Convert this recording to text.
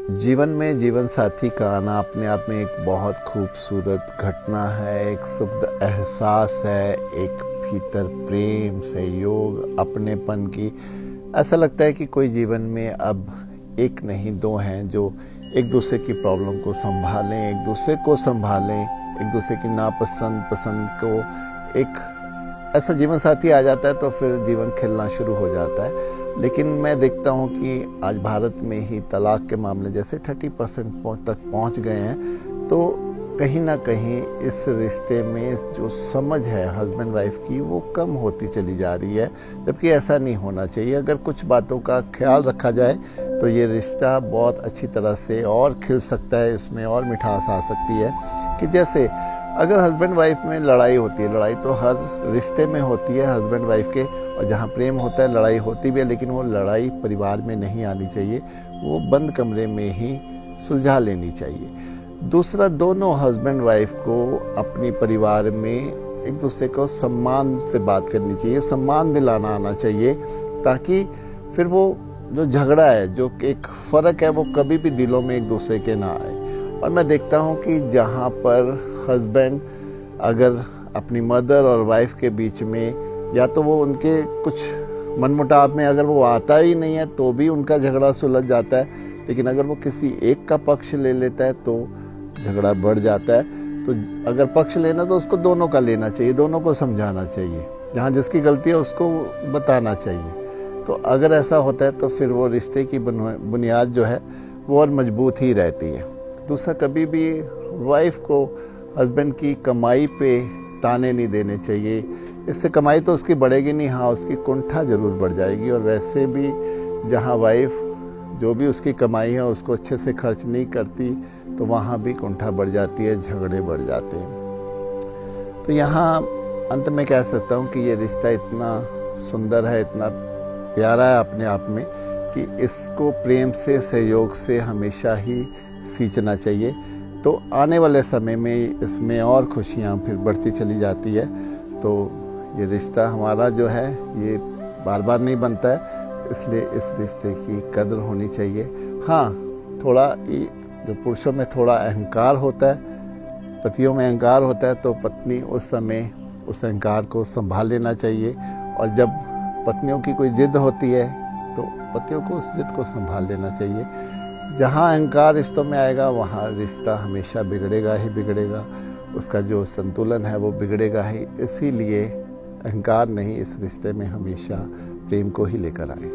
जीवन में जीवन साथी का आना अपने आप में एक बहुत खूबसूरत घटना है, एक सुखद एहसास है, एक भीतर प्रेम, सहयोग, अपनेपन की। ऐसा लगता है कि कोई जीवन में अब एक नहीं दो हैं जो एक दूसरे की प्रॉब्लम को संभालें, एक दूसरे को संभालें, एक दूसरे की नापसंद पसंद को एक ऐसा जीवन साथी आ जाता है तो फिर जीवन खिलना शुरू हो जाता है। लेकिन मैं देखता हूँ कि आज भारत में ही तलाक के मामले जैसे 30% तक पहुँच गए हैं, तो कहीं ना कहीं इस रिश्ते में जो समझ है हस्बैंड वाइफ की वो कम होती चली जा रही है, जबकि ऐसा नहीं होना चाहिए। अगर कुछ बातों का ख्याल रखा जाए तो ये रिश्ता बहुत अच्छी तरह से और खिल सकता है, इसमें और मिठास आ सकती है। कि जैसे अगर हस्बैंड वाइफ में लड़ाई होती है, लड़ाई तो हर रिश्ते में होती है हस्बैंड वाइफ के, और जहाँ प्रेम होता है लड़ाई होती भी है, लेकिन वो लड़ाई परिवार में नहीं आनी चाहिए, वो बंद कमरे में ही सुलझा लेनी चाहिए। दूसरा, दोनों हस्बैंड वाइफ को अपनी परिवार में एक दूसरे को सम्मान से बात करनी चाहिए, सम्मान दिलाना आना चाहिए, ताकि फिर वो जो झगड़ा है, जो एक फ़र्क है, वो कभी भी दिलों में एक दूसरे के ना आए। और मैं देखता हूँ कि जहाँ पर हस्बैंड अगर अपनी मदर और वाइफ के बीच में, या तो वो उनके कुछ मनमुटाव में अगर वो आता ही नहीं है तो भी उनका झगड़ा सुलझ जाता है, लेकिन अगर वो किसी एक का पक्ष ले लेता है तो झगड़ा बढ़ जाता है। तो अगर पक्ष लेना तो उसको दोनों का लेना चाहिए, दोनों को समझाना चाहिए, जहाँ जिसकी गलती है उसको बताना चाहिए। तो अगर ऐसा होता है तो फिर वो रिश्ते की बुनियाद जो है वो और मजबूत ही रहती है। दूसरा, कभी भी वाइफ को हस्बैंड की कमाई पे ताने नहीं देने चाहिए। इससे कमाई तो उसकी बढ़ेगी नहीं, हाँ उसकी कुंठा ज़रूर बढ़ जाएगी। और वैसे भी जहाँ वाइफ जो भी उसकी कमाई है उसको अच्छे से खर्च नहीं करती तो वहाँ भी कुंठा बढ़ जाती है, झगड़े बढ़ जाते हैं। तो यहाँ अंत में कह सकता हूँ कि ये रिश्ता इतना सुंदर है, इतना प्यारा है अपने आप में, कि इसको प्रेम से, सहयोग से हमेशा ही सींचना चाहिए। तो आने वाले समय में इसमें और खुशियाँ फिर बढ़ती चली जाती है। तो ये रिश्ता हमारा जो है ये बार बार नहीं बनता है, इसलिए इस रिश्ते की कदर होनी चाहिए। हाँ, थोड़ा जो पुरुषों में थोड़ा अहंकार होता है, पतियों में अहंकार होता है, तो पत्नी उस समय उस अहंकार को संभाल लेना चाहिए। और जब पत्नियों की कोई जिद होती है तो पतियों को उस जिद को संभाल लेना चाहिए। जहाँ अहंकार रिश्तों में आएगा वहाँ रिश्ता हमेशा बिगड़ेगा ही बिगड़ेगा, उसका जो संतुलन है वो बिगड़ेगा ही। इसीलिए अहंकार नहीं, इस रिश्ते में हमेशा प्रेम को ही लेकर आए।